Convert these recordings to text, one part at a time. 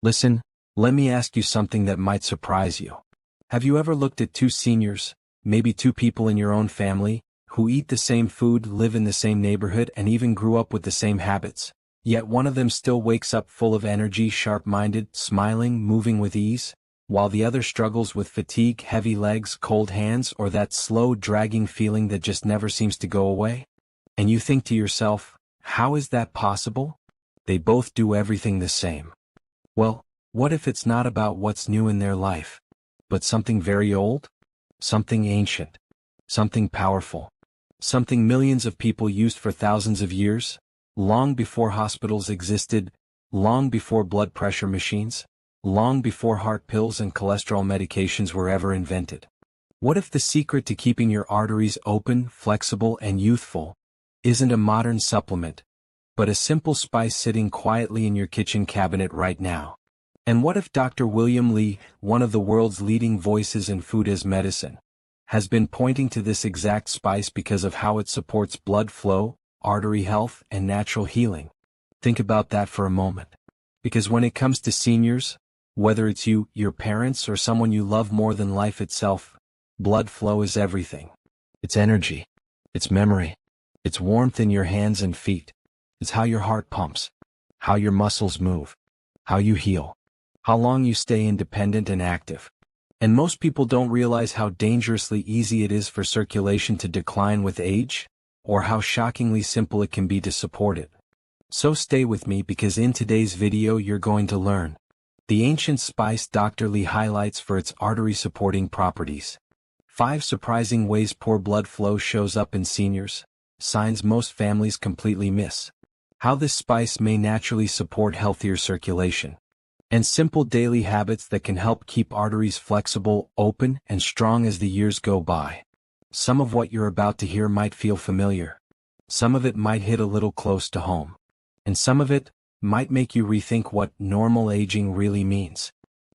Listen, let me ask you something that might surprise you. Have you ever looked at two seniors, maybe two people in your own family, who eat the same food, live in the same neighborhood, and even grew up with the same habits? Yet one of them still wakes up full of energy, sharp-minded, smiling, moving with ease, while the other struggles with fatigue, heavy legs, cold hands, or that slow, dragging feeling that just never seems to go away? And you think to yourself, how is that possible? They both do everything the same. Well, what if it's not about what's new in their life, but something very old? Something ancient? Something powerful? Something millions of people used for thousands of years? Long before hospitals existed, long before blood pressure machines, long before heart pills and cholesterol medications were ever invented. What if the secret to keeping your arteries open, flexible, and youthful isn't a modern supplement, but a simple spice sitting quietly in your kitchen cabinet right now? And what if Dr. William Li, one of the world's leading voices in food as medicine, has been pointing to this exact spice because of how it supports blood flow, artery health, and natural healing? Think about that for a moment. Because when it comes to seniors, whether it's you, your parents, or someone you love more than life itself, blood flow is everything. It's energy. It's memory. It's warmth in your hands and feet. It's how your heart pumps, how your muscles move, how you heal, how long you stay independent and active. And most people don't realize how dangerously easy it is for circulation to decline with age, or how shockingly simple it can be to support it. So stay with me, because in today's video you're going to learn the ancient spice Dr. Li highlights for its artery-supporting properties. 5 surprising ways poor blood flow shows up in seniors, signs most families completely miss. How this spice may naturally support healthier circulation, and simple daily habits that can help keep arteries flexible, open, and strong as the years go by. Some of what you're about to hear might feel familiar. Some of it might hit a little close to home. And some of it might make you rethink what normal aging really means.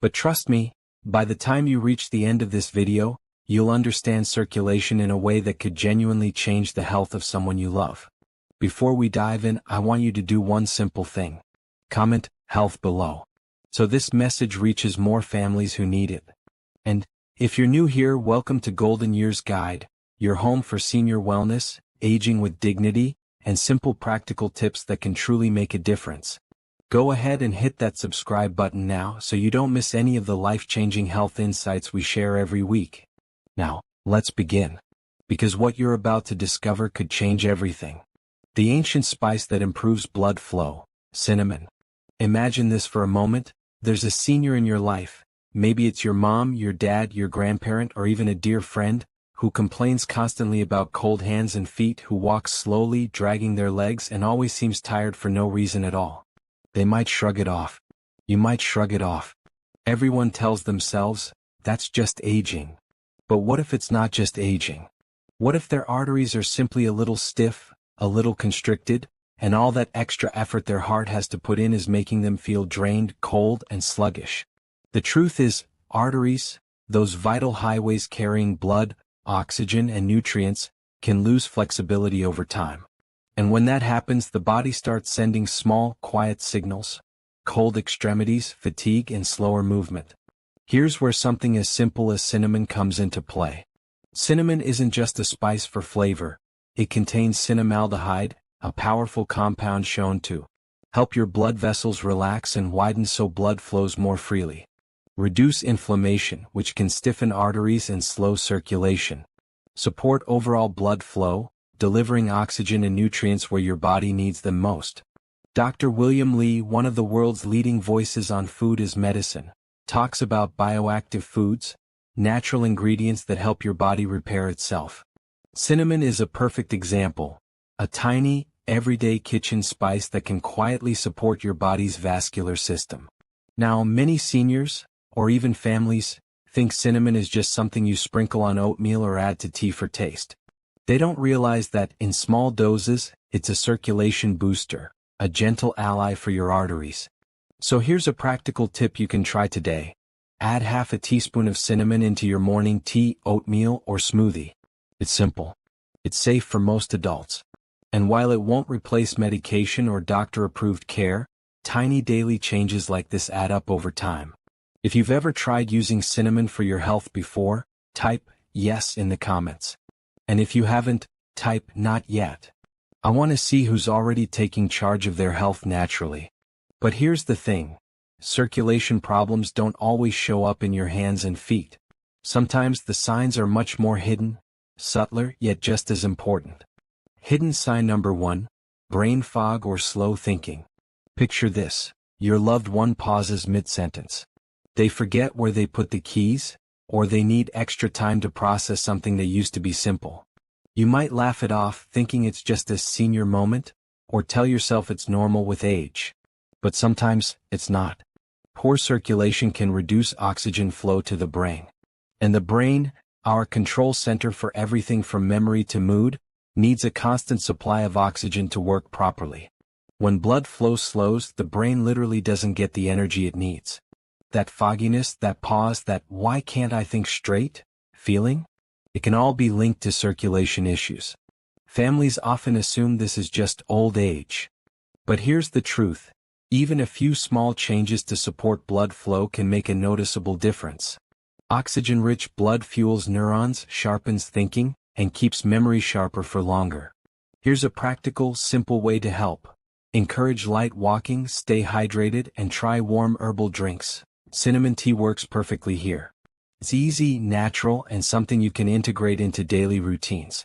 But trust me, by the time you reach the end of this video, you'll understand circulation in a way that could genuinely change the health of someone you love. Before we dive in, I want you to do one simple thing. Comment health below, so this message reaches more families who need it. And if you're new here, welcome to Golden Years Guide, your home for senior wellness, aging with dignity, and simple practical tips that can truly make a difference. Go ahead and hit that subscribe button now so you don't miss any of the life-changing health insights we share every week. Now, let's begin. Because what you're about to discover could change everything. The ancient spice that improves blood flow, cinnamon. Imagine this for a moment. There's a senior in your life, maybe it's your mom, your dad, your grandparent, or even a dear friend, who complains constantly about cold hands and feet, who walks slowly, dragging their legs, and always seems tired for no reason at all. They might shrug it off. You might shrug it off. Everyone tells themselves, that's just aging. But what if it's not just aging? What if their arteries are simply a little stiff, a little constricted, and all that extra effort their heart has to put in is making them feel drained, cold, and sluggish? The truth is, arteries, those vital highways carrying blood, oxygen, and nutrients, can lose flexibility over time. And when that happens, the body starts sending small, quiet signals: cold extremities, fatigue, and slower movement. Here's where something as simple as cinnamon comes into play. Cinnamon isn't just a spice for flavor. It contains cinnamaldehyde, a powerful compound shown to help your blood vessels relax and widen so blood flows more freely. Reduce inflammation, which can stiffen arteries and slow circulation. Support overall blood flow, delivering oxygen and nutrients where your body needs them most. Dr. William Li, one of the world's leading voices on food as medicine, talks about bioactive foods, natural ingredients that help your body repair itself. Cinnamon is a perfect example, a tiny, everyday kitchen spice that can quietly support your body's vascular system. Now, many seniors, or even families, think cinnamon is just something you sprinkle on oatmeal or add to tea for taste. They don't realize that, in small doses, it's a circulation booster, a gentle ally for your arteries. So here's a practical tip you can try today. Add half a teaspoon of cinnamon into your morning tea, oatmeal, or smoothie. It's simple. It's safe for most adults. And while it won't replace medication or doctor-approved care, tiny daily changes like this add up over time. If you've ever tried using cinnamon for your health before, type yes in the comments. And if you haven't, type not yet. I want to see who's already taking charge of their health naturally. But here's the thing. Circulation problems don't always show up in your hands and feet. Sometimes the signs are much more hidden, subtler, yet just as important. Hidden sign number 1, brain fog or slow thinking. Picture this. Your loved one pauses mid-sentence. They forget where they put the keys, or they need extra time to process something that used to be simple. You might laugh it off thinking it's just a senior moment, or tell yourself it's normal with age. But sometimes, it's not. Poor circulation can reduce oxygen flow to the brain. And the brain, our control center for everything from memory to mood, needs a constant supply of oxygen to work properly. When blood flow slows, the brain literally doesn't get the energy it needs. That fogginess, that pause, that "why can't I think straight" feeling? It can all be linked to circulation issues. Families often assume this is just old age. But here's the truth. Even a few small changes to support blood flow can make a noticeable difference. Oxygen-rich blood fuels neurons, sharpens thinking, and keeps memory sharper for longer. Here's a practical, simple way to help. Encourage light walking, stay hydrated, and try warm herbal drinks. Cinnamon tea works perfectly here. It's easy, natural, and something you can integrate into daily routines.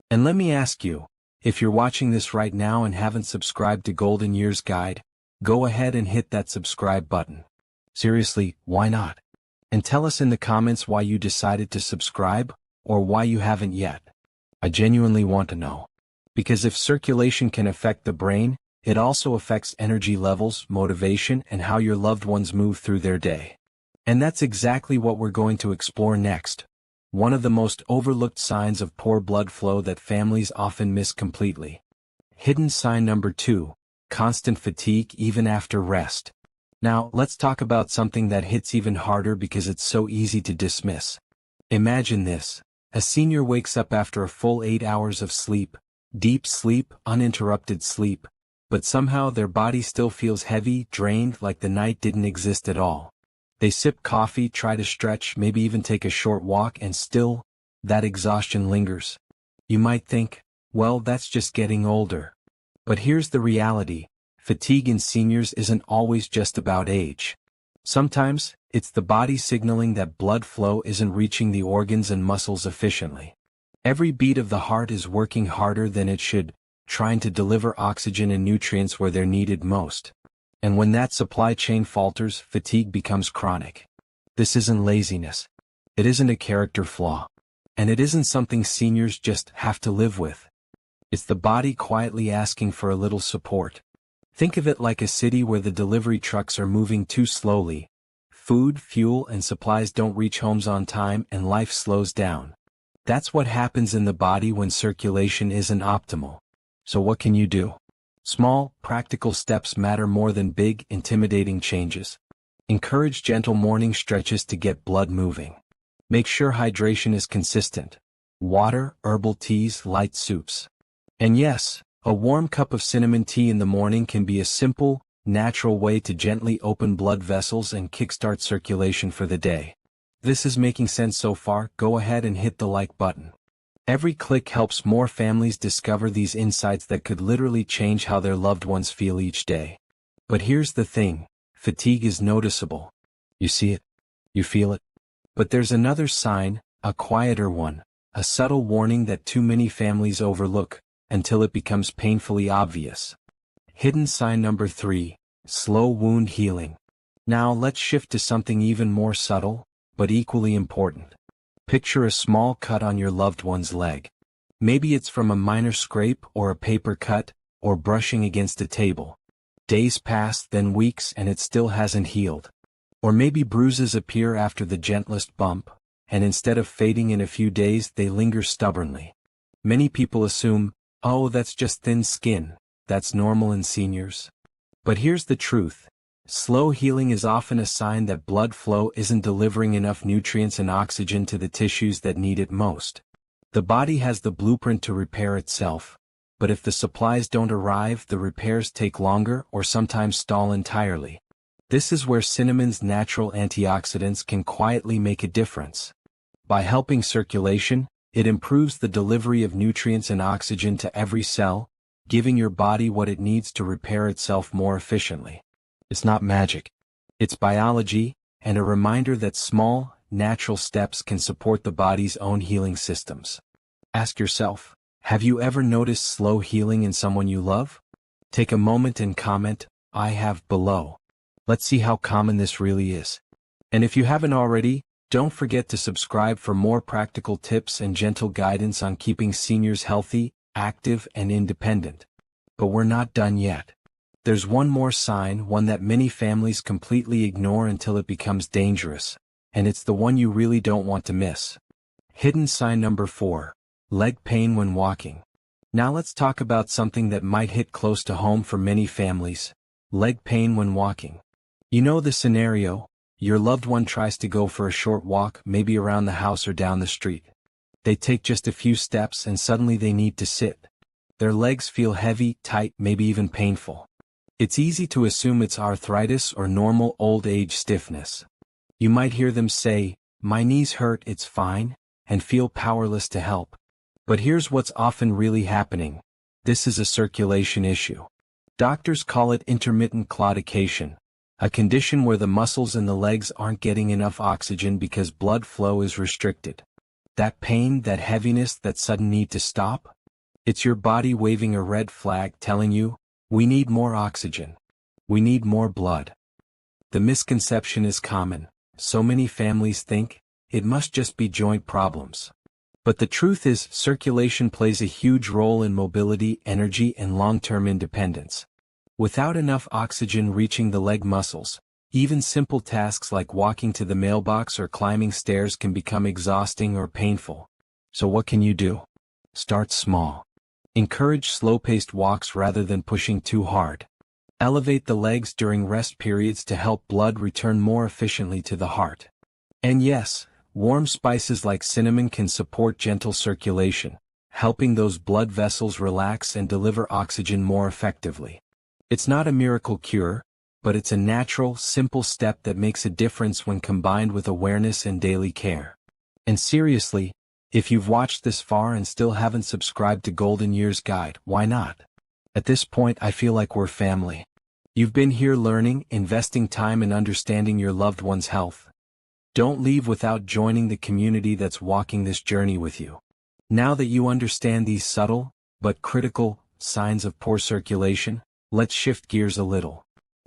And let me ask you, if you're watching this right now and haven't subscribed to Golden Years Guide, go ahead and hit that subscribe button. Seriously, why not? And tell us in the comments why you decided to subscribe, or why you haven't yet. I genuinely want to know. Because if circulation can affect the brain, it also affects energy levels, motivation, and how your loved ones move through their day. And that's exactly what we're going to explore next. One of the most overlooked signs of poor blood flow that families often miss completely. Hidden sign number 2, constant fatigue even after rest. Now, let's talk about something that hits even harder because it's so easy to dismiss. Imagine this. A senior wakes up after a full 8 hours of sleep, deep sleep, uninterrupted sleep, but somehow their body still feels heavy, drained, like the night didn't exist at all. They sip coffee, try to stretch, maybe even take a short walk, and still, that exhaustion lingers. You might think, well, that's just getting older. But here's the reality. Fatigue in seniors isn't always just about age. Sometimes, it's the body signaling that blood flow isn't reaching the organs and muscles efficiently. Every beat of the heart is working harder than it should, trying to deliver oxygen and nutrients where they're needed most. And when that supply chain falters, fatigue becomes chronic. This isn't laziness. It isn't a character flaw. And it isn't something seniors just have to live with. It's the body quietly asking for a little support. Think of it like a city where the delivery trucks are moving too slowly. Food, fuel, and supplies don't reach homes on time, and life slows down. That's what happens in the body when circulation isn't optimal. So what can you do? Small, practical steps matter more than big, intimidating changes. Encourage gentle morning stretches to get blood moving. Make sure hydration is consistent. Water, herbal teas, light soups. And yes, a warm cup of cinnamon tea in the morning can be a simple, natural way to gently open blood vessels and kickstart circulation for the day. This is making sense so far. Go ahead and hit the like button. Every click helps more families discover these insights that could literally change how their loved ones feel each day. But here's the thing, fatigue is noticeable. You see it, you feel it. But there's another sign, a quieter one, a subtle warning that too many families overlook, until it becomes painfully obvious. Hidden sign number 3, slow wound healing. Now let's shift to something even more subtle, but equally important. Picture a small cut on your loved one's leg. Maybe it's from a minor scrape or a paper cut, or brushing against a table. Days pass, then weeks, and it still hasn't healed. Or maybe bruises appear after the gentlest bump, and instead of fading in a few days, they linger stubbornly. Many people assume, oh, that's just thin skin, that's normal in seniors. But here's the truth. Slow healing is often a sign that blood flow isn't delivering enough nutrients and oxygen to the tissues that need it most. The body has the blueprint to repair itself, but if the supplies don't arrive, the repairs take longer or sometimes stall entirely. This is where cinnamon's natural antioxidants can quietly make a difference. By helping circulation, it improves the delivery of nutrients and oxygen to every cell, giving your body what it needs to repair itself more efficiently. It's not magic. It's biology, and a reminder that small, natural steps can support the body's own healing systems. Ask yourself, have you ever noticed slow healing in someone you love? Take a moment and comment, "I have," below. Let's see how common this really is. And if you haven't already, don't forget to subscribe for more practical tips and gentle guidance on keeping seniors healthy, active, and independent. But we're not done yet. There's one more sign, one that many families completely ignore until it becomes dangerous, and it's the one you really don't want to miss. Hidden sign number 4. Leg pain when walking. Now let's talk about something that might hit close to home for many families: leg pain when walking. You know the scenario: your loved one tries to go for a short walk, maybe around the house or down the street. They take just a few steps and suddenly they need to sit. Their legs feel heavy, tight, maybe even painful. It's easy to assume it's arthritis or normal old age stiffness. You might hear them say, "My knees hurt, it's fine," and feel powerless to help. But here's what's often really happening. This is a circulation issue. Doctors call it intermittent claudication, a condition where the muscles in the legs aren't getting enough oxygen because blood flow is restricted. That pain, that heaviness, that sudden need to stop? It's your body waving a red flag telling you, we need more oxygen. We need more blood. The misconception is common. So many families think, it must just be joint problems. But the truth is, circulation plays a huge role in mobility, energy, and long-term independence. Without enough oxygen reaching the leg muscles, even simple tasks like walking to the mailbox or climbing stairs can become exhausting or painful. So what can you do? Start small. Encourage slow-paced walks rather than pushing too hard. Elevate the legs during rest periods to help blood return more efficiently to the heart. And yes, warm spices like cinnamon can support gentle circulation, helping those blood vessels relax and deliver oxygen more effectively. It's not a miracle cure, but it's a natural, simple step that makes a difference when combined with awareness and daily care. And seriously, if you've watched this far and still haven't subscribed to Golden Years Guide, why not? At this point, I feel like we're family. You've been here learning, investing time in understanding your loved one's health. Don't leave without joining the community that's walking this journey with you. Now that you understand these subtle, but critical, signs of poor circulation, let's shift gears a little.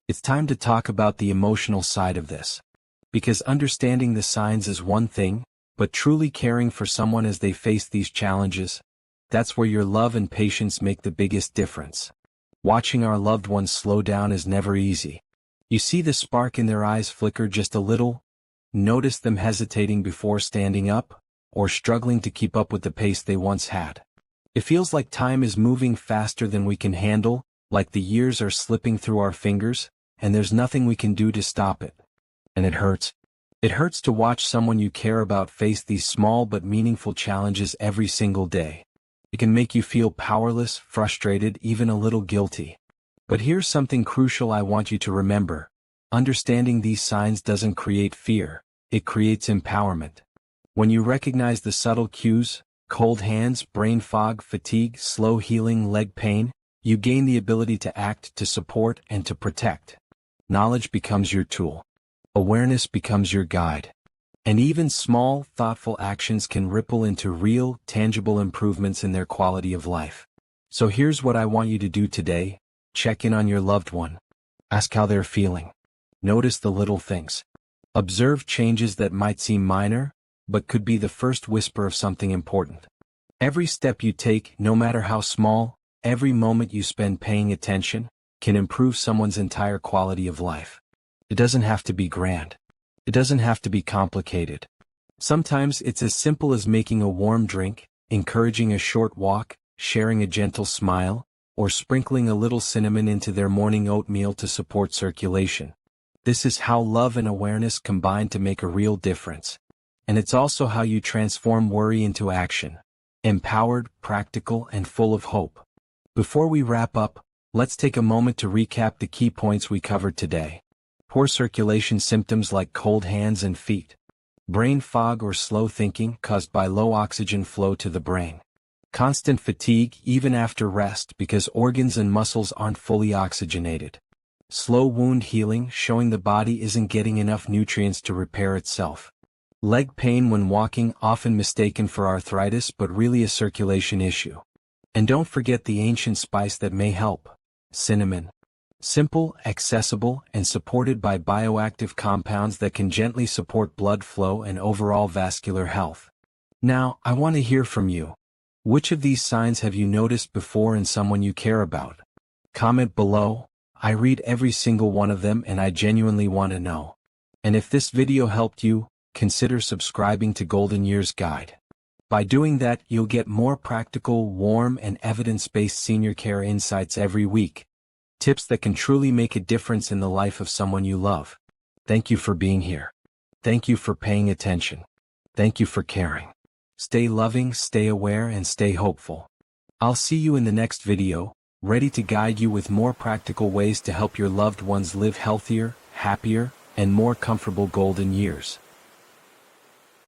It's time to talk about the emotional side of this. Because understanding the signs is one thing, but truly caring for someone as they face these challenges, that's where your love and patience make the biggest difference. Watching our loved ones slow down is never easy. You see the spark in their eyes flicker just a little? Notice them hesitating before standing up, or struggling to keep up with the pace they once had. It feels like time is moving faster than we can handle, like the years are slipping through our fingers, and there's nothing we can do to stop it. And it hurts. It hurts to watch someone you care about face these small but meaningful challenges every single day. It can make you feel powerless, frustrated, even a little guilty. But here's something crucial I want you to remember. Understanding these signs doesn't create fear, it creates empowerment. When you recognize the subtle cues, cold hands, brain fog, fatigue, slow healing, leg pain, you gain the ability to act, to support, and to protect. Knowledge becomes your tool. Awareness becomes your guide. And even small, thoughtful actions can ripple into real, tangible improvements in their quality of life. So here's what I want you to do today. Check in on your loved one. Ask how they're feeling. Notice the little things. Observe changes that might seem minor, but could be the first whisper of something important. Every step you take, no matter how small, every moment you spend paying attention, can improve someone's entire quality of life. It doesn't have to be grand. It doesn't have to be complicated. Sometimes it's as simple as making a warm drink, encouraging a short walk, sharing a gentle smile, or sprinkling a little cinnamon into their morning oatmeal to support circulation. This is how love and awareness combine to make a real difference. And it's also how you transform worry into action. Empowered, practical, and full of hope. Before we wrap up, let's take a moment to recap the key points we covered today. Poor circulation symptoms like cold hands and feet. Brain fog or slow thinking caused by low oxygen flow to the brain. Constant fatigue even after rest because organs and muscles aren't fully oxygenated. Slow wound healing showing the body isn't getting enough nutrients to repair itself. Leg pain when walking often mistaken for arthritis but really a circulation issue. And don't forget the ancient spice that may help. Cinnamon. Simple, accessible, and supported by bioactive compounds that can gently support blood flow and overall vascular health. Now, I want to hear from you. Which of these signs have you noticed before in someone you care about? Comment below. I read every single one of them and I genuinely want to know. And if this video helped you, consider subscribing to Golden Years Guide. By doing that, you'll get more practical, warm, and evidence-based senior care insights every week. Tips that can truly make a difference in the life of someone you love. Thank you for being here. Thank you for paying attention. Thank you for caring. Stay loving, stay aware, and stay hopeful. I'll see you in the next video, ready to guide you with more practical ways to help your loved ones live healthier, happier, and more comfortable golden years.